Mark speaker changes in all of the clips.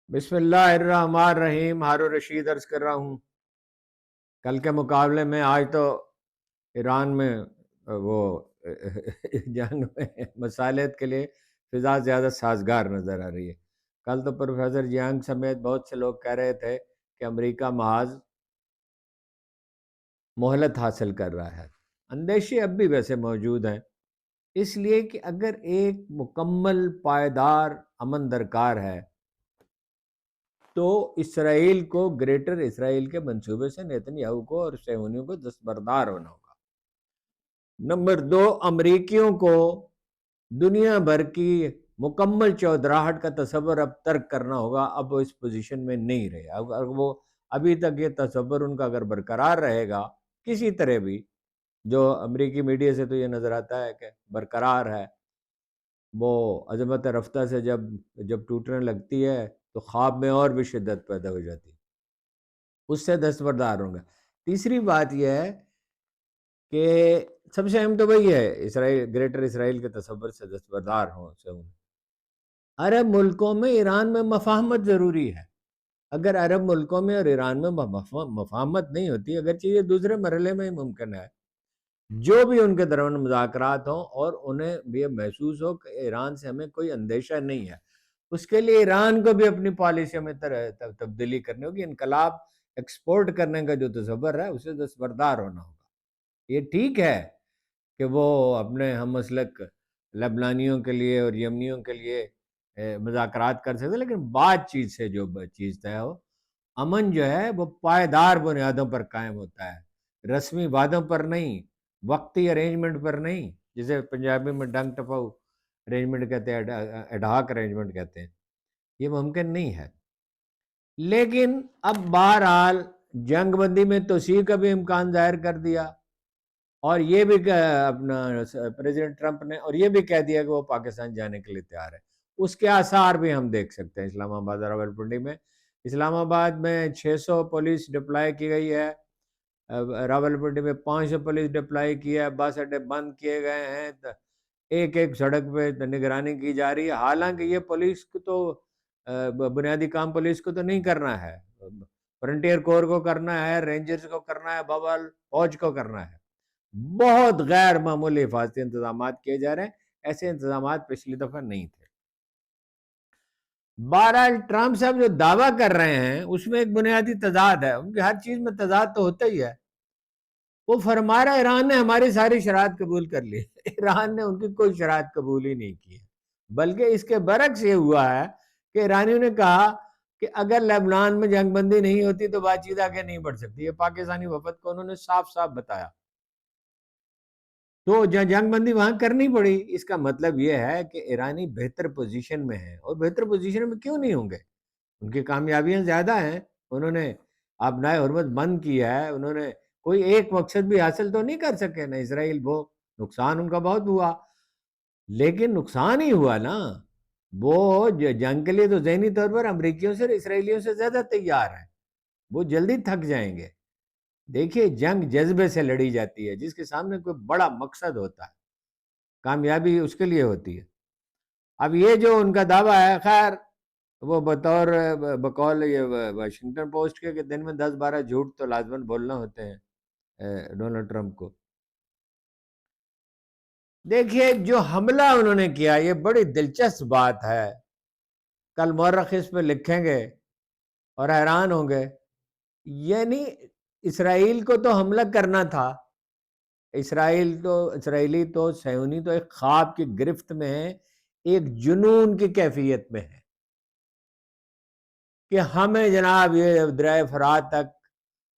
Speaker 1: بسم اللہ الرحمن الرحیم. ہارون رشید عرض کر رہا ہوں. کل کے مقابلے میں آج تو ایران میں وہ جنگ میں مسالت کے لیے فضا زیادہ سازگار نظر آ رہی ہے. کل تو پروفیسر جیانگ سمیت بہت سے لوگ کہہ رہے تھے کہ امریکہ محاذ مہلت حاصل کر رہا ہے. اندیشے اب بھی ویسے موجود ہیں، اس لیے کہ اگر ایک مکمل پائیدار امن درکار ہے تو اسرائیل کو گریٹر اسرائیل کے منصوبے سے نیتن یاہو کو اور صہیونیوں کو دستبردار ہونا ہوگا. نمبر دو، امریکیوں کو دنیا بھر کی مکمل چودراہٹ کا تصور اب ترک کرنا ہوگا. اب وہ اس پوزیشن میں نہیں رہے. اگر وہ ابھی تک یہ تصور ان کا اگر برقرار رہے گا کسی طرح بھی، جو امریکی میڈیا سے تو یہ نظر آتا ہے کہ برقرار ہے، وہ عظمت رفتہ سے جب ٹوٹنے لگتی ہے تو خواب میں اور بھی شدت پیدا ہو جاتی ہے، اس سے دستبردار ہوں گے. تیسری بات یہ ہے کہ سب سے اہم تو وہی ہے اسرائیل، گریٹر اسرائیل کے تصور سے دستبردار ہوں سے ہوں. عرب ملکوں میں ایران میں مفاہمت ضروری ہے. اگر عرب ملکوں میں اور ایران میں مفاہمت نہیں ہوتی، اگرچہ یہ دوسرے مرحلے میں ہی ممکن ہے، جو بھی ان کے درمیان مذاکرات ہوں اور انہیں بھی محسوس ہو کہ ایران سے ہمیں کوئی اندیشہ نہیں ہے، اس کے لیے ایران کو بھی اپنی پالیسی میں تبدیلی کرنی ہوگی. انقلاب ایکسپورٹ کرنے کا جو تصور ہے اسے دستبردار ہونا ہوگا. یہ ٹھیک ہے کہ وہ اپنے ہم مسلک لبنانیوں کے لیے اور یمنیوں کے لیے مذاکرات کر سکتے، لیکن بات چیت سے جو چیز طے ہو، امن جو ہے وہ پائیدار بنیادوں پر قائم ہوتا ہے، رسمی وعدوں پر نہیں، وقتی ارینجمنٹ پر نہیں، جسے پنجابی میں ڈنگ ٹپاؤ ارینجمنٹ کہتے ہیں، ایڈہاک ارینجمنٹ کہتے ہیں. یہ ممکن نہیں ہے. لیکن اب بہرحال جنگ بندی میں توسیع کا بھی امکان ظاہر کر دیا، اور یہ بھی اپنا پریزیڈنٹ ٹرمپ نے اور یہ بھی کہہ دیا کہ وہ پاکستان جانے کے لیے تیار ہے. اس کے آثار بھی ہم دیکھ سکتے ہیں اسلام آباد اور راولپنڈی میں. اسلام آباد میں 600 پولیس ڈپلائی کی گئی ہے، راولپنڈی میں 500 پولیس ڈپلائی کی ہے، بس اڈے بند کیے گئے ہیں، ایک ایک سڑک پہ نگرانی کی جا رہی ہے. حالانکہ یہ پولیس کو تو بنیادی کام پولیس کو تو نہیں کرنا ہے، فرنٹیئر کور کو کرنا ہے، رینجرز کو کرنا ہے، ببل فوج کو کرنا ہے. بہت غیر معمولی حفاظتی انتظامات کیے جا رہے ہیں. ایسے انتظامات پچھلی دفعہ نہیں تھے. بہرحال ٹرمپ صاحب جو دعویٰ کر رہے ہیں اس میں ایک بنیادی تضاد ہے. ان کی ہر چیز میں تضاد تو ہوتا ہی ہے. وہ فرما رہا ایران نے ہماری ساری شرائط قبول کر لی. ایران نے ان کی کوئی شرائط قبول ہی نہیں کی ہے، بلکہ اس کے برعکس یہ ہوا ہے کہ ایرانیوں نے کہا کہ اگر لبنان میں جنگ بندی نہیں ہوتی تو بات چیت آگے نہیں بڑھ سکتی. یہ پاکستانی وفد کو انہوں نے صاف صاف بتایا. تو جنگ بندی وہاں کرنی پڑی. اس کا مطلب یہ ہے کہ ایرانی بہتر پوزیشن میں ہیں، اور بہتر پوزیشن میں کیوں نہیں ہوں گے؟ ان کی کامیابیاں زیادہ ہیں. انہوں نے آبنائے حرمت بند کیا ہے، انہوں نے کوئی ایک مقصد بھی حاصل تو نہیں کر سکے نا اسرائیل. وہ نقصان ان کا بہت ہوا، لیکن نقصان ہی ہوا نا. وہ جنگ کے لیے تو ذہنی طور پر امریکیوں سے اور اسرائیلیوں سے زیادہ تیار ہیں. وہ جلدی تھک جائیں گے. دیکھیے جنگ جذبے سے لڑی جاتی ہے، جس کے سامنے کوئی بڑا مقصد ہوتا ہے کامیابی اس کے لیے ہوتی ہے. اب یہ جو ان کا دعویٰ ہے، خیر وہ بقول یہ واشنگٹن پوسٹ کے کہ دن میں 10-12 جھوٹ تو لازماً بولنا ہوتے ہیں ڈونلڈ ٹرمپ کو. دیکھیے جو حملہ انہوں نے کیا یہ بڑی دلچسپ بات ہے. کل مورخ اس پہ لکھیں گے اور حیران ہوں گے. یعنی اسرائیل کو تو حملہ کرنا تھا، اسرائیلی تو صہیونی تو ایک خواب کی گرفت میں ہے، ایک جنون کی کیفیت میں ہے کہ ہمیں جناب یہ دریائے فرات تک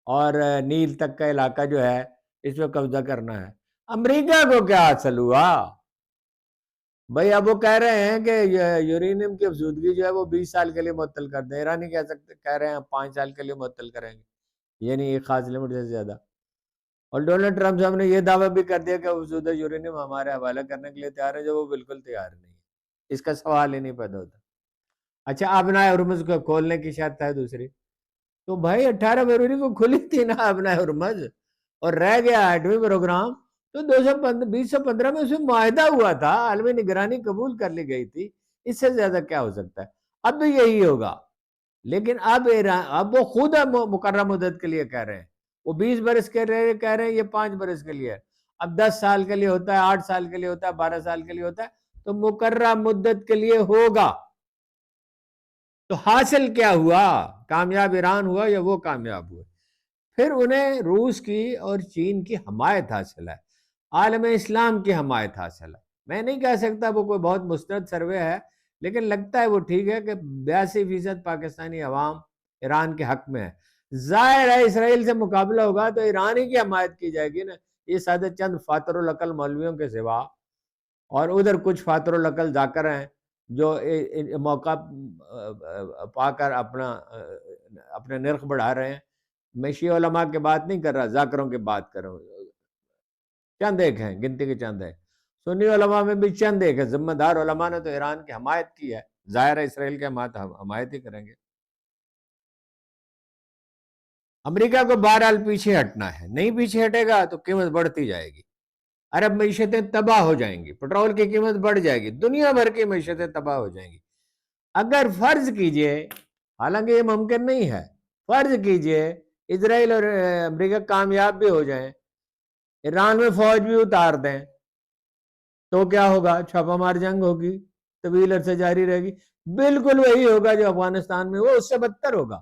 Speaker 1: اور نیل تک کا علاقہ جو ہے اس پہ قبضہ کرنا ہے. امریکہ کو کیا حاصل ہوا بھائی؟ اب وہ کہہ رہے ہیں کہ یورینیم کی افزودگی جو ہے وہ 20 سال کے لیے معطل کر دیں. ایرانی کہہ رہے ہیں 5 سال کے لیے معطل کریں گے، یعنی ایک خاص لمٹ سے زیادہ. اور ڈونلڈ ٹرمپ صاحب نے یہ دعویٰ بھی کر دیا کہ افزودہ یورینیم ہمارے حوالے کرنے کے لیے تیار ہے، جو وہ بالکل تیار نہیں ہے. اس کا سوال ہی نہیں پیدا ہوتا. اچھا آبنائے ہرمز کو کھولنے کی شرط ہے دوسری. تو بھائی 18 فروری کو کھلی تھی نا آبنائے ہرمز، اور رہ گیا ایٹمی پروگرام. تو 2015 میں اس میں معاہدہ ہوا تھا، عالمی نگرانی قبول کر لی گئی تھی. اس سے زیادہ کیا ہو سکتا ہے؟ اب بھی یہی ہوگا. لیکن اب وہ خود مقررہ مدت کے لیے کہہ رہے ہیں، وہ 20 برس کے لیے کہہ رہے ہیں، یہ 5 برس کے لیے ہے، اب 10 سال کے لیے ہوتا ہے، 8 سال کے لیے ہوتا ہے، 12 سال کے لیے ہوتا ہے، تو مقررہ مدت کے لیے ہوگا۔ تو حاصل کیا ہوا؟ کامیاب ایران ہوا یا وہ کامیاب ہوئے؟ پھر انہیں روس کی اور چین کی حمایت حاصل ہے، عالم اسلام کی حمایت حاصل ہے۔ میں نہیں کہہ سکتا وہ کوئی بہت مستند سروے ہے، لیکن لگتا ہے وہ ٹھیک ہے کہ 82% پاکستانی عوام ایران کے حق میں ہے۔ ظاہر ہے اسرائیل سے مقابلہ ہوگا تو ایران ہی کی حمایت کی جائے گی نا، یہ سادہ چند فاتر العقل مولویوں کے سوا، اور ادھر کچھ فاتر العقل ذاکر ہیں جو موقع پا کر اپنے نرخ بڑھا رہے ہیں۔ میں شیعہ علماء کی بات نہیں کر رہا، ذاکروں کی بات کر رہا ہوں، چند ایک ہیں، گنتی کے چند ہیں۔ سنی علماء میں بھی چند ایک ہیں، ذمہ دار علماء نے تو ایران کی حمایت کی ہے، ظاہر ہے اسرائیل کی حمایت ہی کریں گے۔ امریکہ کو بہرحال پیچھے ہٹنا ہے، نہیں پیچھے ہٹے گا تو قیمت بڑھتی جائے گی، عرب معیشتیں تباہ ہو جائیں گی، پٹرول کی قیمت بڑھ جائے گی، دنیا بھر کی معیشتیں تباہ ہو جائیں گی۔ اگر فرض کیجئے، حالانکہ یہ ممکن نہیں ہے، فرض کیجئے اسرائیل اور امریکہ کامیاب بھی ہو جائیں، ایران میں فوج بھی اتار دیں، تو کیا ہوگا؟ چھاپہ مار جنگ ہوگی، طویل عرصے جاری رہے گی، بالکل وہی ہوگا جو افغانستان میں ہوا، اس سے بدتر ہوگا۔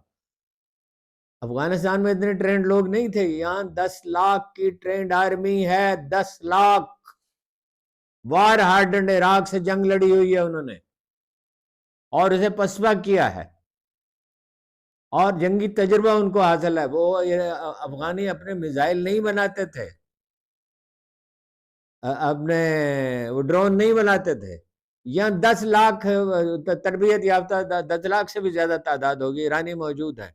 Speaker 1: افغانستان میں اتنے ٹرینڈ لوگ نہیں تھے، یہاں 10 لاکھ کی ٹرینڈ آرمی ہے، 10 لاکھ وار ہارڈنڈ، عراق سے جنگ لڑی ہوئی ہے انہوں نے اور اسے پسپا کیا ہے، اور جنگی تجربہ ان کو حاصل ہے۔ وہ افغانی اپنے میزائل نہیں بناتے تھے، اپنے وہ ڈرون نہیں بناتے تھے، یہاں 10 لاکھ تربیت یافتہ، 10 لاکھ سے بھی زیادہ تعداد ہوگی، ایرانی موجود ہے۔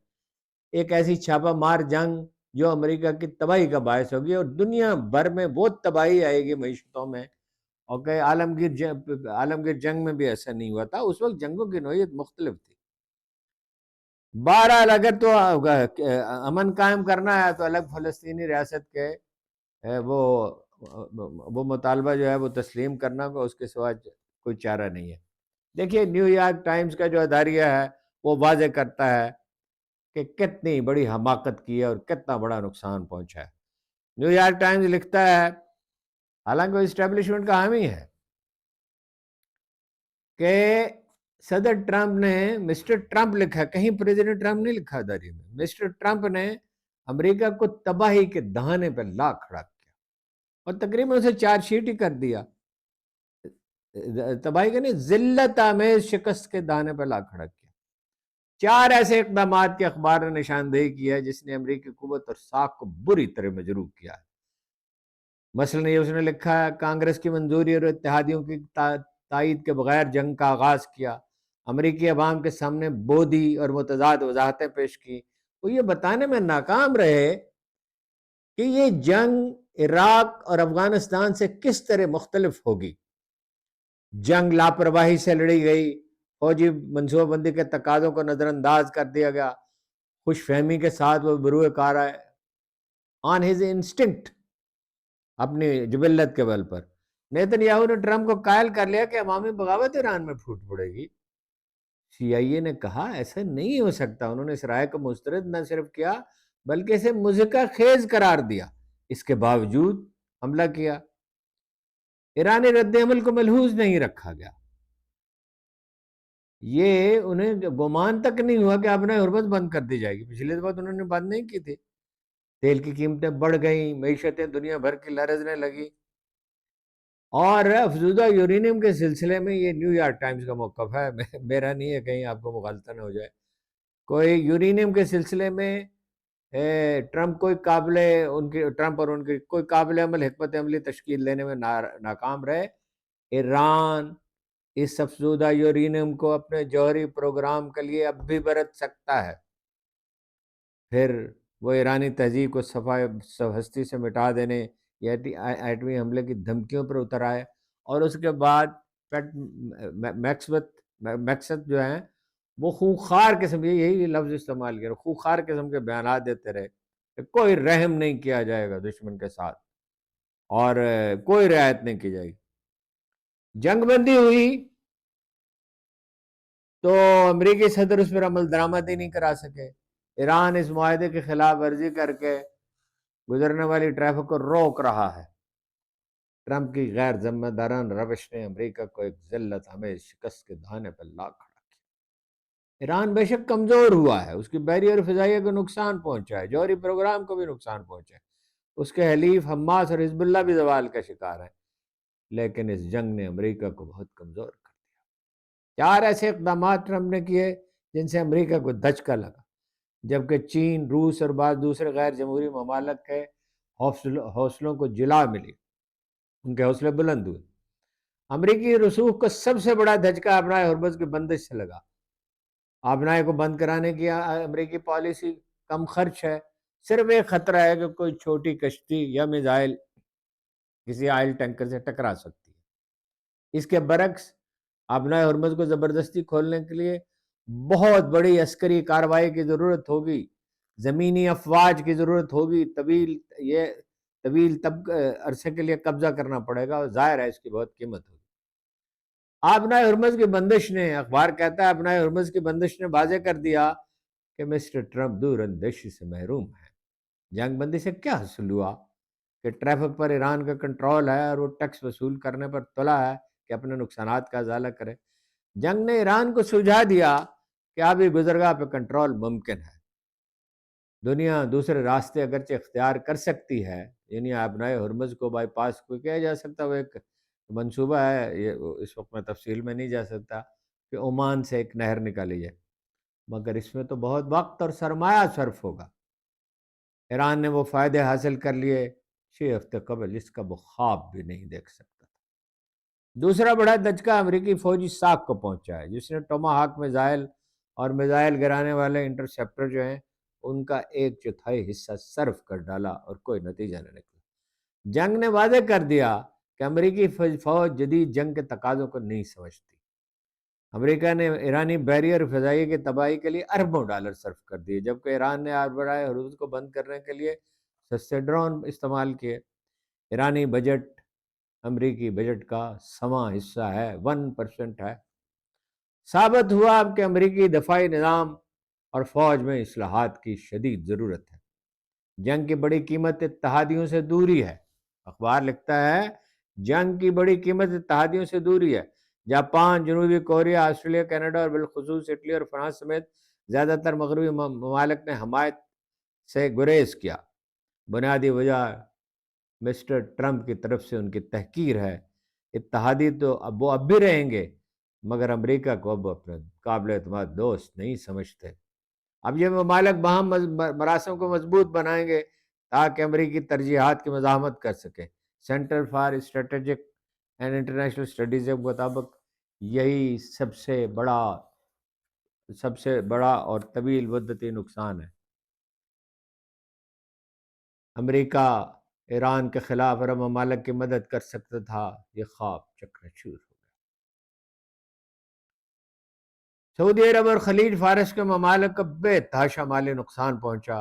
Speaker 1: ایک ایسی چھاپہ مار جنگ جو امریکہ کی تباہی کا باعث ہوگی، اور دنیا بھر میں بہت تباہی آئے گی معیشتوں میں۔ اور کہ عالمگیر جنگ میں بھی ایسا نہیں ہوا تھا، اس وقت جنگوں کی نوعیت مختلف تھی۔ بہرحال اگر تو امن قائم کرنا ہے تو الگ فلسطینی ریاست کے وہ مطالبہ جو ہے وہ تسلیم کرنا کو، اس کے سوا کوئی چارہ نہیں ہے۔ دیکھیے نیو یارک ٹائمز کا جو اداریہ ہے وہ واضح کرتا ہے کہ کتنی بڑی حماقت کی ہے اور کتنا بڑا نقصان پہنچا ہے۔ نیو یارک ٹائمز لکھتا ہے، حالانکہ وہ اسٹیبلشمنٹ کا حامی ہے، کہ صدر ٹرمپ نے، مسٹر ٹرمپ لکھا ہے، کہیں پریزیڈنٹ ٹرمپ نہیں لکھا اداریہ میں، مسٹر ٹرمپ نے امریکہ کو تباہی کے دہانے پہ لا کھڑا کیا، اور تقریباً اسے چارج شیٹ ہی کر دیا، تباہی کا نہیں، ذلت آمیز شکست کے دہانے پہ لا کھڑا کیا۔ 4 ایسے اقدامات کے اخبار نے نشاندہی کی ہے جس نے امریکی قوت اور ساکھ کو بری طرح مجروح کیا ہے۔ مثلا یہ اس نے لکھا ہے، کانگریس کی منظوری اور اتحادیوں کی تائید کے بغیر جنگ کا آغاز کیا، امریکی عوام کے سامنے بودھی اور متضاد وضاحتیں پیش کی۔ وہ یہ بتانے میں ناکام رہے کہ یہ جنگ عراق اور افغانستان سے کس طرح مختلف ہوگی۔ جنگ لاپرواہی سے لڑی گئی، فوجی منصوبہ بندی کے تقاضوں کو نظر انداز کر دیا گیا، خوش فہمی کے ساتھ وہ بروئے کار آئے، آن ہز انسٹنکٹ، اپنی جبلت کے بل پر۔ نیتن یاہو نے ٹرمپ کو قائل کر لیا کہ عوامی بغاوت ایران میں پھوٹ پڑے گی۔ سی آئی اے نے کہا ایسا نہیں ہو سکتا، انہوں نے اس رائے کو مسترد نہ صرف کیا بلکہ اسے مضحکہ خیز قرار دیا، اس کے باوجود حملہ کیا۔ ایرانی رد عمل کو ملحوظ نہیں رکھا گیا، یہ انہیں گمان تک نہیں ہوا کہ اپنا حرمت بند کر دی جائے گی۔ پچھلے دفعہ انہوں نے بند نہیں کی تھی، تیل کی قیمتیں بڑھ گئیں، معیشتیں دنیا بھر کی لرزنے لگی، اور افزودہ یورینیم کے سلسلے میں یہ نیو یارک ٹائمز کا موقف ہے، میرا نہیں ہے، کہیں آپ کو مغالطہ نہ ہو جائے۔ کوئی یورینیم کے سلسلے میں ٹرمپ اور ان کی کوئی قابل عمل حکمت عملی تشکیل دینے میں ناکام رہے۔ ایران اس افزودہ یورینیم کو اپنے جوہری پروگرام کے لیے اب بھی برت سکتا ہے، پھر وہ ایرانی تہذیب کو ہستی سے مٹا دینے یا ایٹمی حملے کی دھمکیوں پر اتر آئے، اور اس کے بعد میکسوت جو ہیں وہ خونخوار قسم، یہی لفظ استعمال کیا، خونخوار قسم کے بیانات دیتے رہے کہ کوئی رحم نہیں کیا جائے گا دشمن کے ساتھ، اور کوئی رعایت نہیں کی جائے گی۔ جنگ بندی ہوئی تو امریکی صدر اس پر عمل درآمد ہی نہیں کرا سکے۔ ایران اس معاہدے کی خلاف ورزی کر کے گزرنے والی ٹریفک کو روک رہا ہے۔ ٹرمپ کی غیر ذمہ دارانہ روش نے امریکہ کو ایک ذلت آمیز شکست کے دہانے پر لا کھڑا کیا۔ ایران بے شک کمزور ہوا ہے، اس کی بحری اور فضائیہ کو نقصان پہنچا ہے، جوہری پروگرام کو بھی نقصان پہنچا ہے، اس کے حلیف حماس اور حزب اللہ بھی زوال کا شکار ہیں، لیکن اس جنگ نے امریکہ کو بہت کمزور کر دیا۔ 4 ایسے اقدامات ٹرمپ نے کیے جن سے امریکہ کو دھچکا لگا، جبکہ چین، روس اور بعض دوسرے غیر جمہوری ممالک کے حوصلوں کو جلا ملی، ان کے حوصلے بلند ہوئے۔ امریکی رسوخ کو سب سے بڑا دھچکا آبنائے ہرمز کی بندش سے لگا۔ آبنائے کو بند کرانے کی امریکی پالیسی کم خرچ ہے، صرف ایک خطرہ ہے کہ کوئی چھوٹی کشتی یا میزائل کسی آئل ٹینکر سے ٹکرا سکتی ہے۔ اس کے برعکس آبنائے ہرمز کو زبردستی کھولنے کے لیے بہت بڑی عسکری کارروائی کی ضرورت ہوگی، زمینی افواج کی ضرورت ہوگی، طویل عرصے کے لیے قبضہ کرنا پڑے گا، اور ظاہر ہے اس کی بہت قیمت ہوگی۔ آبنائے ہرمز کی بندش نے، اخبار کہتا ہے، آبنائے ہرمز کی بندش نے واضح کر دیا کہ مسٹر ٹرمپ دور اندیشی سے محروم ہے۔ جنگ بندی سے کیا حاصل ہوا کہ ٹریفک پر ایران کا کنٹرول ہے اور وہ ٹیکس وصول کرنے پر تلا ہے کہ اپنے نقصانات کا ازالہ کرے۔ جنگ نے ایران کو سجھا دیا کہ آبی گزرگاہ پہ کنٹرول ممکن ہے۔ دنیا دوسرے راستے اگرچہ اختیار کر سکتی ہے، یعنی آبنائے ہرمز کو بائی پاس کو کیا جا سکتا، وہ ایک منصوبہ ہے، یہ اس وقت میں تفصیل میں نہیں جا سکتا، کہ عمان سے ایک نہر نکالی جائے، مگر اس میں تو بہت وقت اور سرمایہ صرف ہوگا۔ ایران نے وہ فائدے حاصل کر لیے 6 ہفتے قبل اس کا وہ خواب بھی نہیں دیکھ سکتا تھا۔ دوسرا بڑا دھچکا امریکی فوجی ساکھ کو پہنچا ہے، جس نے ٹوماہاک میزائل اور میزائل گرانے والے انٹرسیپٹر جو ہیں ان کا 1/4 حصہ صرف کر ڈالا اور کوئی نتیجہ نہ نکلا۔ جنگ نے واضح کر دیا کہ امریکی فوج جدید جنگ کے تقاضوں کو نہیں سمجھتی۔ امریکہ نے ایرانی بحری اور فضائیہ کی تباہی کے لیے اربوں ڈالر صرف کر دیے، جبکہ ایران نے آبنائے ہرمز کو بند کرنے کے لیے سستے ڈرون استعمال کیے۔ ایرانی بجٹ امریکی بجٹ کا سواں حصہ ہے، 1% ہے۔ ثابت ہوا اب کہ امریکی دفاعی نظام اور فوج میں اصلاحات کی شدید ضرورت ہے۔ جنگ کی بڑی قیمت اتحادیوں سے دوری ہے۔ اخبار لکھتا ہے جنگ کی بڑی قیمت اتحادیوں سے دوری ہے۔ جاپان، جنوبی کوریا، آسٹریلیا، کینیڈا اور بالخصوص اٹلی اور فرانس سمیت زیادہ تر مغربی ممالک نے حمایت سے گریز کیا۔ بنیادی وجہ مسٹر ٹرمپ کی طرف سے ان کی تحقیر ہے۔ اتحادی تو وہ اب بھی رہیں گے، مگر امریکہ کو اب اپنے قابل اعتماد دوست نہیں سمجھتے۔ اب یہ ممالک باہم مراسم کو مضبوط بنائیں گے تاکہ امریکی ترجیحات کی مزاحمت کر سکیں۔ Centre for strategic and international studies کے مطابق یہی سب سے بڑا اور طویل مدتی نقصان ہے۔ امریکہ ایران کے خلاف عرب ممالک کی مدد کر سکتا تھا، یہ خواب چکنا چور ہو گیا۔ سعودی عرب اور خلیج فارس کے ممالک کو بے تحاشا مالی نقصان پہنچا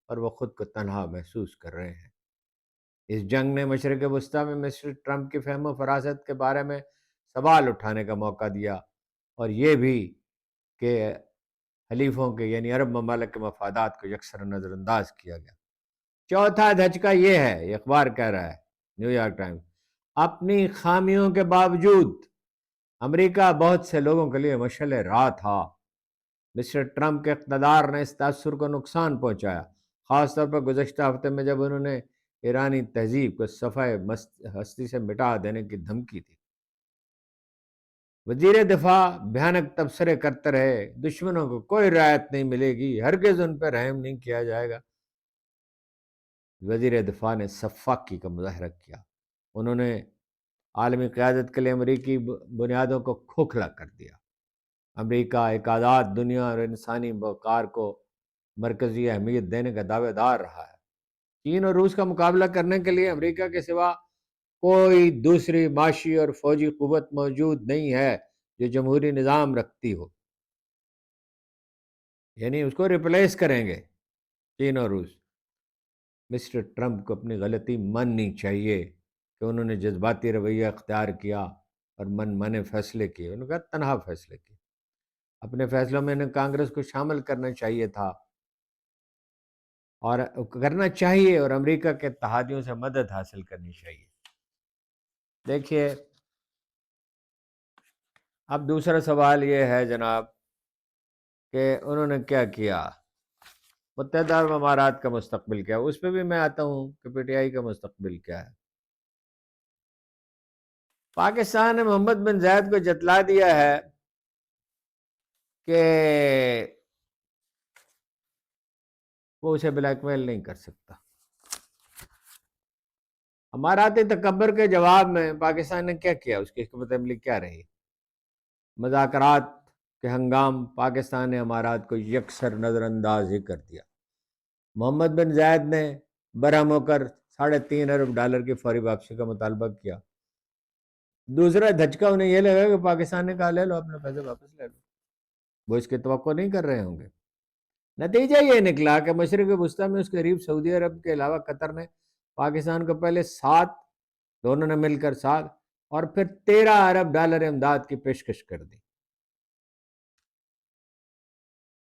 Speaker 1: اور وہ خود کو تنہا محسوس کر رہے ہیں۔ اس جنگ نے مشرق وسطیٰ میں مسٹر ٹرمپ کی فہم و فراست کے بارے میں سوال اٹھانے کا موقع دیا، اور یہ بھی کہ حلیفوں کے یعنی عرب ممالک کے مفادات کو یکسر نظر انداز کیا گیا۔ چوتھا دھچکا یہ ہے، یہ اخبار کہہ رہا ہے، نیو یارک ٹائمز، اپنی خامیوں کے باوجود امریکہ بہت سے لوگوں کے لیے مشعل راہ تھا۔ مسٹر ٹرمپ کے اقتدار نے اس تاثر کو نقصان پہنچایا، خاص طور پر گزشتہ ہفتے میں جب انہوں نے ایرانی تہذیب کو صفحہ ہستی سے مٹا دینے کی دھمکی دی۔ وزیر دفاع بھیانک تبصرے کرتے رہے، دشمنوں کو کوئی رعایت نہیں ملے گی، ہرگز ان پر رحم نہیں کیا جائے گا۔ وزیر دفاع نے سفاکی کا مظاہرہ کیا، انہوں نے عالمی قیادت کے لیے امریکی بنیادوں کو کھوکھلا کر دیا۔ امریکہ ایک آزاد دنیا اور انسانی وقار کو مرکزی اہمیت دینے کا دعوے دار رہا ہے۔ چین اور روس کا مقابلہ کرنے کے لیے امریکہ کے سوا کوئی دوسری معاشی اور فوجی قوت موجود نہیں ہے جو جمہوری نظام رکھتی ہو، یعنی اس کو ریپلیس کریں گے چین اور روس۔ مسٹر ٹرمپ کو اپنی غلطی ماننی چاہیے کہ انہوں نے جذباتی رویہ اختیار کیا اور من مانے فیصلے کیے، انہوں نے کہا تنہا فیصلے کیے۔ اپنے فیصلوں میں انہیں کانگریس کو شامل کرنا چاہیے تھا اور کرنا چاہیے، اور امریکہ کے اتحادیوں سے مدد حاصل کرنی چاہیے۔ دیکھیے، اب دوسرا سوال یہ ہے جناب کہ انہوں نے کیا کیا، متحدہ عرب امارات کا مستقبل کیا، اس پہ بھی میں آتا ہوں کہ پی ٹی آئی کا مستقبل کیا ہے۔ پاکستان نے محمد بن زائد کو جتلا دیا ہے کہ وہ اسے بلیک میل نہیں کر سکتا۔ اماراتی تکبر کے جواب میں پاکستان نے کیا کیا، اس کی حکمت عملی کیا رہی؟ مذاکرات کے ہنگام پاکستان نے امارات کو یکسر نظر انداز ہی کر دیا۔ محمد بن زائد نے برہم ہو کر $3.5 ارب کی فوری واپسی کا مطالبہ کیا۔ دوسرا دھچکا انہیں یہ لگا کہ پاکستان نے کہا لے لو اپنے پیسے واپس لے لو، وہ اس کی توقع نہیں کر رہے ہوں گے۔ نتیجہ یہ نکلا کہ مشرق وسطیٰ میں اس کے قریب سعودی عرب کے علاوہ قطر نے پاکستان کو پہلے 7، دونوں نے مل کر 7 اور پھر $13 ارب امداد کی پیشکش کر دی۔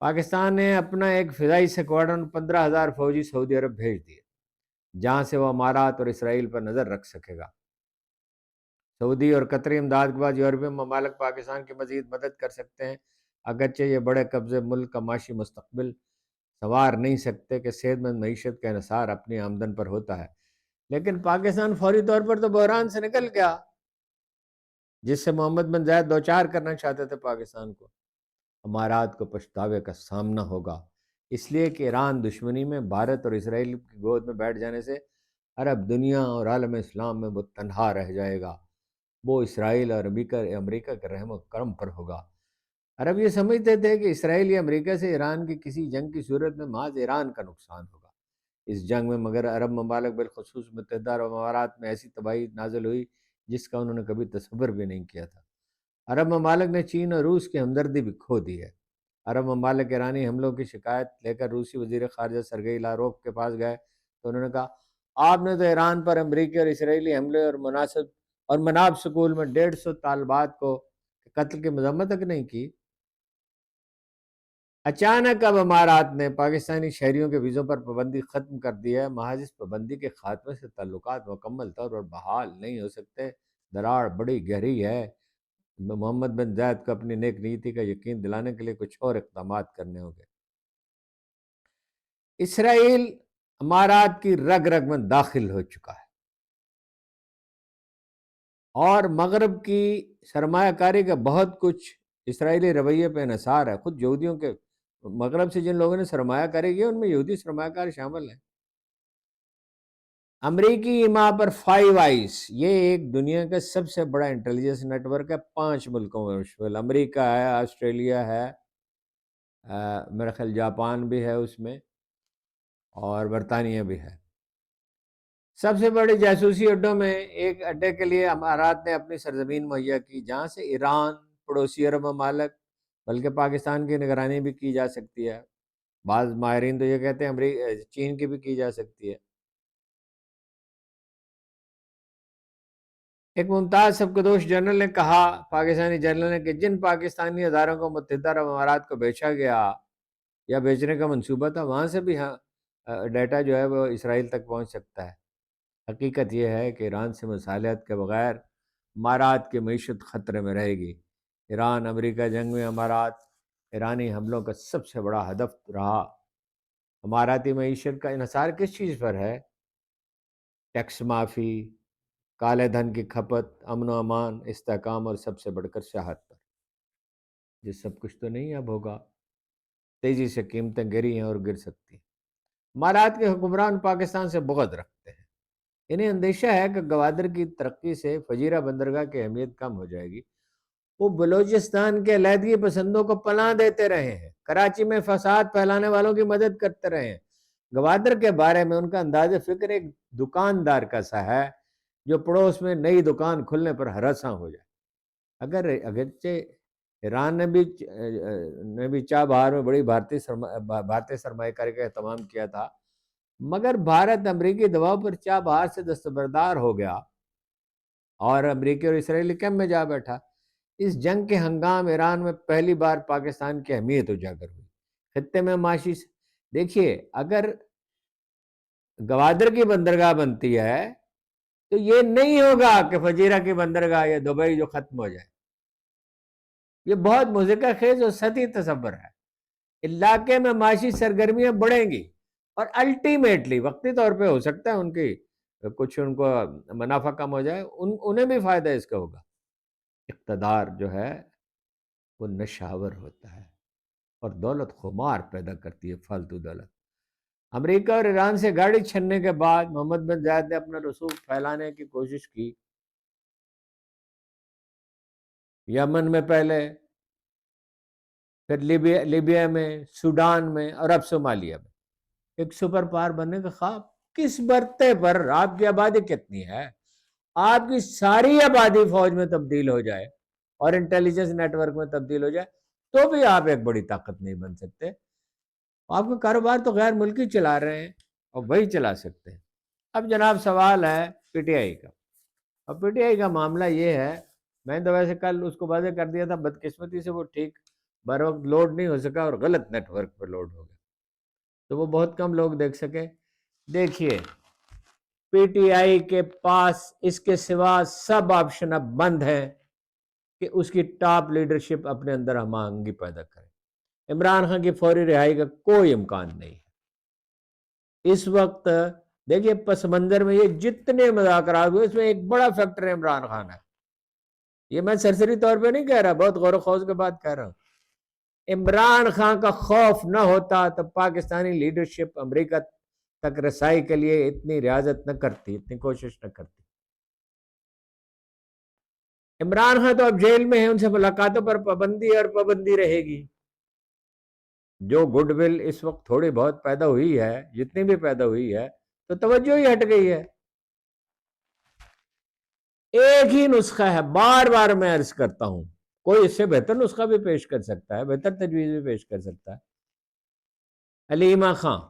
Speaker 1: پاکستان نے اپنا ایک فضائی سکواڈرن 15,000 فوجی سعودی عرب بھیج دیے، جہاں سے وہ امارات اور اسرائیل پر نظر رکھ سکے گا۔ سعودی اور قطری امداد کے بعد یورپی ممالک پاکستان کی مزید مدد کر سکتے ہیں، اگرچہ یہ بڑے قبضے ملک کا معاشی مستقبل سنوار نہیں سکتے کہ صحت مند معیشت کا انحصار اپنی آمدن پر ہوتا ہے۔ لیکن پاکستان فوری طور پر تو بحران سے نکل گیا جس سے محمد بن زائد دوچار کرنا چاہتے تھے پاکستان کو۔ امارات کو پچھتاوے کا سامنا ہوگا، اس لیے کہ ایران دشمنی میں بھارت اور اسرائیل کی گود میں بیٹھ جانے سے عرب دنیا اور عالم اسلام میں وہ تنہا رہ جائے گا، وہ اسرائیل اور امریکہ کے رحم و کرم پر ہوگا۔ عرب یہ سمجھتے تھے کہ اسرائیل یا امریکہ سے ایران کی کسی جنگ کی صورت میں محض ایران کا نقصان ہوگا۔ اس جنگ میں مگر عرب ممالک بالخصوص متحدہ عرب امارات میں ایسی تباہی نازل ہوئی جس کا انہوں نے کبھی تصور بھی نہیں کیا تھا۔ عرب ممالک نے چین اور روس کی ہمدردی بھی کھو دی ہے۔ عرب ممالک ایرانی حملوں کی شکایت لے کر روسی وزیر خارجہ سرگئی لاروف کے پاس گئے تو انہوں نے کہا، آپ نے تو ایران پر امریکی اور اسرائیلی حملے اور مناب سکول میں 150 طالبات کو قتل کی مذمت تک نہیں کی۔ اچانک اب امارات نے پاکستانی شہریوں کے ویزوں پر پابندی ختم کر دی ہے۔ محض اس پابندی کے خاتمے سے تعلقات مکمل طور پر بحال نہیں ہو سکتے، دراڑ بڑی گہری ہے۔ محمد بن زائد کو اپنی نیک نیتی کا یقین دلانے کے لیے کچھ اور اقدامات کرنے ہوں گے۔ اسرائیل امارات کی رگ رگ میں داخل ہو چکا ہے اور مغرب کی سرمایہ کاری کا بہت کچھ اسرائیلی رویے پہ انحصار ہے۔ خود یہودیوں کے مغرب سے جن لوگوں نے سرمایہ کاری کی ان میں یہودی سرمایہ کار شامل ہیں۔ امریکی ایما پر 5 آئیز، یہ ایک دنیا کا سب سے بڑا انٹیلیجنس نیٹ ورک ہے، 5 ملکوں میں مشتمل۔ امریکہ ہے، آسٹریلیا ہے، میرا خیال جاپان بھی ہے اس میں، اور برطانیہ بھی ہے۔ سب سے بڑے جاسوسی اڈوں میں ایک اڈے کے لیے امارات نے اپنی سرزمین مہیا کی، جہاں سے ایران، پڑوسی عرب ممالک، بلکہ پاکستان کی نگرانی بھی کی جا سکتی ہے۔ بعض ماہرین تو یہ کہتے ہیں چین کی بھی کی جا سکتی ہے۔ ایک ممتاز سبکدوش جنرل نے کہا، پاکستانی جنرل نے، کہ جن پاکستانی اداروں کو متحدہ عرب امارات کو بیچا گیا یا بیچنے کا منصوبہ تھا، وہاں سے بھی ڈیٹا جو ہے وہ اسرائیل تک پہنچ سکتا ہے۔ حقیقت یہ ہے کہ ایران سے مصالحت کے بغیر امارات کی معیشت خطرے میں رہے گی۔ ایران امریکہ جنگ میں امارات ایرانی حملوں کا سب سے بڑا ہدف رہا۔ اماراتی معیشت کا انحصار کس چیز پر ہے؟ ٹیکس معافی، کالے دھن کی کھپت، امن و امان، استحکام اور سب سے بڑھ کر سیاحت پر۔ یہ سب کچھ تو نہیں اب ہوگا۔ تیزی سے قیمتیں گری ہیں اور گر سکتی ہیں۔ امارات کے حکمران پاکستان سے بغض رکھتے ہیں۔ انہیں اندیشہ ہے کہ گوادر کی ترقی سے فجیرہ بندرگاہ کی اہمیت کم ہو جائے گی۔ وہ بلوچستان کے علیحدگی پسندوں کو پناہ دیتے رہے ہیں، کراچی میں فساد پھیلانے والوں کی مدد کرتے رہے ہیں۔ گوادر کے بارے میں ان کا انداز فکر ایک دکاندار کا سا ہے جو پڑوس میں نئی دکان کھلنے پر ہراساں ہو جائے۔ اگرچہ ایران نے بھی چاہ بہار میں بڑی بھارتی سرمایہ کاری کا اہتمام کیا تھا، مگر بھارت امریکی دباؤ پر چاہ بہار سے دستبردار ہو گیا اور امریکی اور اسرائیلی کیمپ میں جا بیٹھا۔ اس جنگ کے ہنگام ایران میں پہلی بار پاکستان کی اہمیت اجاگر ہوئی. خطے میں معاشی دیکھیے، اگر گوادر کی بندرگاہ بنتی ہے تو یہ نہیں ہوگا کہ فجیرہ کی بندرگاہ یا دبئی جو ختم ہو جائے. یہ بہت مضحکہ خیز اور سطحی تصور ہے. علاقے میں معاشی سرگرمیاں بڑھیں گی اور الٹیمیٹلی وقتی طور پہ ہو سکتا ہے ان کی کچھ ان کو منافع کم ہو جائے، انہیں بھی فائدہ اس کا ہوگا. اقتدار جو ہے وہ نشاور ہوتا ہے اور دولت خمار پیدا کرتی ہے، فالتو دولت. امریکہ اور ایران سے گاڑی چھننے کے بعد محمد بن زائد نے اپنا رسوخ پھیلانے کی کوشش کی. یمن میں پہلے، پھر لیبیا میں، سوڈان میں، اور اب صومالیہ میں. ایک سپر پاور بننے کا خواب کس برتے پر؟ آپ کی آبادی کتنی ہے؟ آپ کی ساری آبادی فوج میں تبدیل ہو جائے اور انٹیلیجنس نیٹ ورک میں تبدیل ہو جائے تو بھی آپ ایک بڑی طاقت نہیں بن سکتے. آپ کا کاروبار تو غیر ملکی چلا رہے ہیں اور وہی چلا سکتے ہیں. اب جناب سوال ہے پی ٹی آئی کا. اور پی ٹی آئی کا معاملہ یہ ہے، میں نے تو ویسے کل اس کو واضح کر دیا تھا، بدقسمتی سے وہ ٹھیک بر وقت لوڈ نہیں ہو سکا اور غلط نیٹ ورک پر لوڈ ہو گیا تو وہ بہت کم لوگ دیکھ سکے. دیکھیے، پی ٹی آئی کے پاس اس کے سوا سب آپشن اب بند ہیں کہ اس کی ٹاپ لیڈرشپ اپنے اندر ہم آہنگی پیدا کرے. عمران خان کی فوری رہائی کا کوئی امکان نہیں ہے اس وقت. دیکھیے پس منظر میں یہ جتنے مذاکرات ہوئے اس میں ایک بڑا فیکٹر عمران خان ہے. یہ میں سرسری طور پہ نہیں کہہ رہا، بہت غور و خوض کے بعد کہہ رہا ہوں. عمران خان کا خوف نہ ہوتا تو پاکستانی لیڈرشپ امریکہ تک رسائی کے لیے اتنی ریاضت نہ کرتی، اتنی کوشش نہ کرتی. عمران خان تو اب جیل میں ہیں، ان سے ملاقاتوں پر پابندی اور پابندی رہے گی. جو گڈ ول اس وقت تھوڑی بہت پیدا ہوئی ہے، جتنی بھی پیدا ہوئی ہے، تو توجہ ہی ہٹ گئی ہے. ایک ہی نسخہ ہے، بار بار میں عرض کرتا ہوں، کوئی اس سے بہتر نسخہ بھی پیش کر سکتا ہے، بہتر تجویز بھی پیش کر سکتا ہے. علیمہ خان،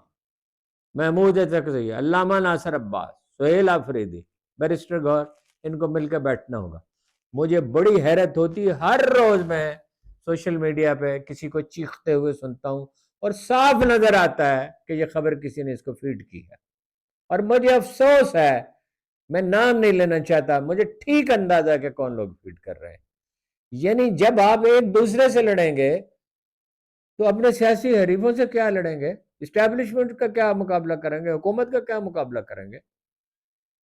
Speaker 1: محمود تقی، علامہ ناصر عباس، سہیل آفریدی، بیرسٹر گور، ان کو مل کے بیٹھنا ہوگا. مجھے بڑی حیرت ہوتی ہے، ہر روز میں سوشل میڈیا پہ کسی کو چیختے ہوئے سنتا ہوں اور صاف نظر آتا ہے کہ یہ خبر کسی نے اس کو فیڈ کی ہے. اور مجھے افسوس ہے، میں نام نہیں لینا چاہتا، مجھے ٹھیک اندازہ ہے کہ کون لوگ فیڈ کر رہے ہیں. یعنی جب آپ ایک دوسرے سے لڑیں گے تو اپنے سیاسی حریفوں سے کیا لڑیں گے؟ اسٹیبلشمنٹ کا کیا مقابلہ کریں گے؟ حکومت کا کیا مقابلہ کریں گے؟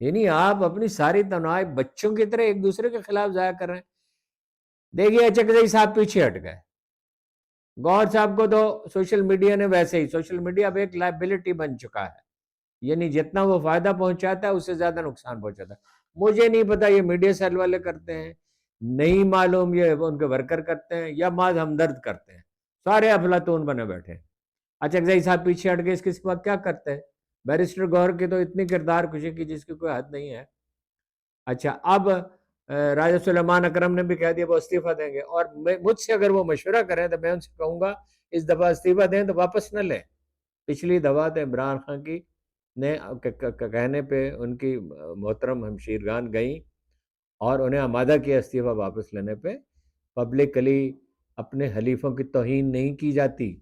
Speaker 1: یعنی آپ اپنی ساری توانائی بچوں کی طرح ایک دوسرے کے خلاف ضائع کر رہے ہیں. دیکھیے چکزئی صاحب پیچھے ہٹ گئے. گور صاحب کو تو سوشل میڈیا نے ویسے ہی، سوشل میڈیا اب ایک لائبلٹی بن چکا ہے، یعنی جتنا وہ فائدہ پہنچاتا ہے اس سے زیادہ نقصان پہنچاتا ہے. مجھے نہیں پتا یہ میڈیا سیل والے کرتے ہیں، نہیں معلوم یہ ان کے ورکر کرتے ہیں یا ماذ ہمدرد کرتے ہیں، سارے افلاطون بنے بیٹھے ہیں. اچھا زئی صاحب پیچھے ہٹ گئے، اس کے بعد کیا کرتے ہیں؟ بیرسٹر گور کی تو اتنی کردار کشی کی جس کی کوئی حد نہیں ہے. اچھا اب راجہ سلیمان اکرم نے بھی کہہ دیا وہ استعفیٰ دیں گے، اور مجھ سے اگر وہ مشورہ کریں تو میں ان سے کہوں گا اس دفعہ استعفیٰ دیں تو واپس نہ لیں. پچھلی دفعہ تو عمران خان کی نے کہنے پہ ان کی محترم ہمشیرگان گئیں اور انہیں آمادہ کیا استعفیٰ واپس لینے پہ. پبلکلی اپنے حلیفوں کی توہین نہیں کی جاتی،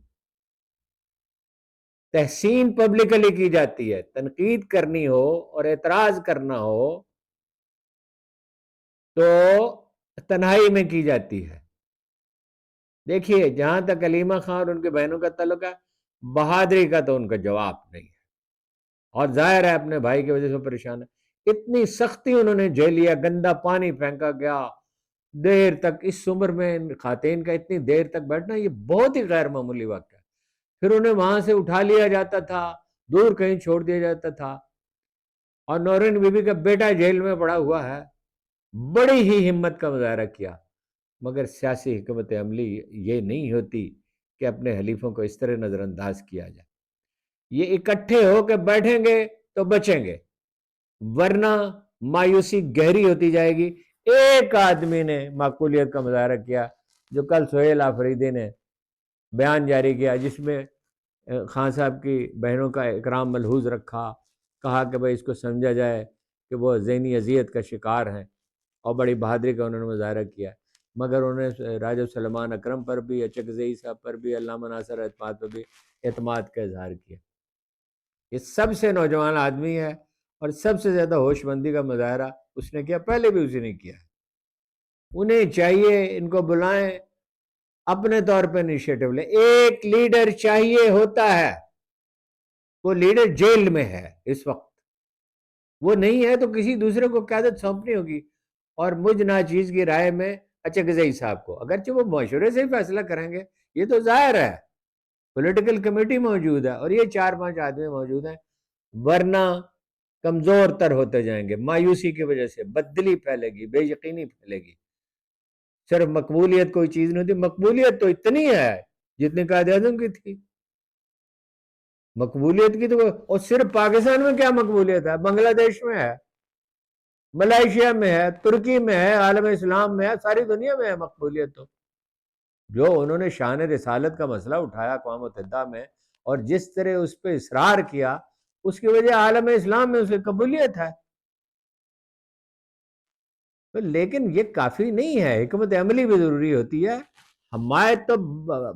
Speaker 1: تحسین پبلکلی کی جاتی ہے. تنقید کرنی ہو اور اعتراض کرنا ہو تو تنہائی میں کی جاتی ہے. دیکھیے جہاں تک علیمہ خان اور ان کے بہنوں کا تعلق ہے، بہادری کا تو ان کا جواب نہیں ہے، اور ظاہر ہے اپنے بھائی کی وجہ سے پریشان ہے. اتنی سختی انہوں نے جھیل لیا، گندا پانی پھینکا گیا، دیر تک اس عمر میں خواتین کا اتنی دیر تک بیٹھنا یہ بہت ہی غیر معمولی واقعہ ہے. پھر انہیں وہاں سے اٹھا لیا جاتا تھا، دور کہیں چھوڑ دیا جاتا تھا، اور نورین بی بی کا بیٹا جیل میں پڑا ہوا ہے. بڑی ہی ہمت کا مظاہرہ کیا، مگر سیاسی حکمت عملی یہ نہیں ہوتی کہ اپنے حلیفوں کو اس طرح نظر انداز کیا جائے. یہ اکٹھے ہو کے بیٹھیں گے تو بچیں گے، ورنہ مایوسی گہری ہوتی جائے گی. ایک آدمی نے معقولیت کا مظاہرہ کیا، جو کل سہیل آفریدی نے بیان جاری کیا، جس میں خان صاحب کی بہنوں کا اکرام ملحوظ رکھا، کہا کہ بھائی اس کو سمجھا جائے کہ وہ ذہنی اذیت کا شکار ہیں، اور بڑی بہادری کا انہوں نے مظاہرہ کیا. مگر انہیں راجہ سلمان اکرم پر بھی، اچکزئی صاحب پر بھی، علامہ ناصر اعتماد پر بھی اعتماد کا اظہار کیا۔ یہ سب سے نوجوان آدمی ہے اور سب سے زیادہ ہوش مندی کا مظاہرہ اس نے کیا، پہلے بھی اسی نے کیا۔ انہیں چاہیے ان کو بلائیں، اپنے طور پہ انیشیٹو لیں۔ ایک لیڈر چاہیے ہوتا ہے، وہ لیڈر جیل میں ہے اس وقت، وہ نہیں ہے تو کسی دوسرے کو قیادت سونپنی ہوگی۔ اور مجھ ناچیز کی رائے میں اچکزئی صاحب کو، اگرچہ وہ مشورے سے ہی فیصلہ کریں گے، یہ تو ظاہر ہے، پولیٹیکل کمیٹی موجود ہے اور یہ 4-5 آدمی موجود ہیں، ورنہ کمزور تر ہوتے جائیں گے مایوسی کی وجہ سے، بددلی پھیلے گی، بے یقینی پھیلے گی۔ صرف مقبولیت کوئی چیز نہیں ہوتی، مقبولیت تو اتنی ہے جتنی قائد اعظم کی تھی۔ مقبولیت کی تو اور صرف پاکستان میں کیا مقبولیت ہے، بنگلہ دیش میں ہے، ملائیشیا میں ہے، ترکی میں ہے، عالم اسلام میں ہے، ساری دنیا میں ہے مقبولیت۔ تو جو انہوں نے شان رسالت کا مسئلہ اٹھایا اقوام متحدہ میں اور جس طرح اس پہ اصرار کیا، اس کی وجہ عالم اسلام میں اسے قبولیت ہے۔ لیکن یہ کافی نہیں ہے، حکمت عملی بھی ضروری ہوتی ہے۔ حمایت تو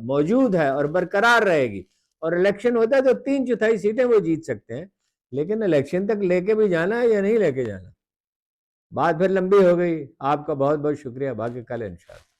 Speaker 1: موجود ہے اور برقرار رہے گی، اور الیکشن ہوتا ہے تو 3/4 سیٹیں وہ جیت سکتے ہیں، لیکن الیکشن تک لے کے بھی جانا ہے یا نہیں لے کے جانا، بات پھر لمبی ہو گئی۔ آپ کا بہت بہت شکریہ، باقی کل انشاءاللہ۔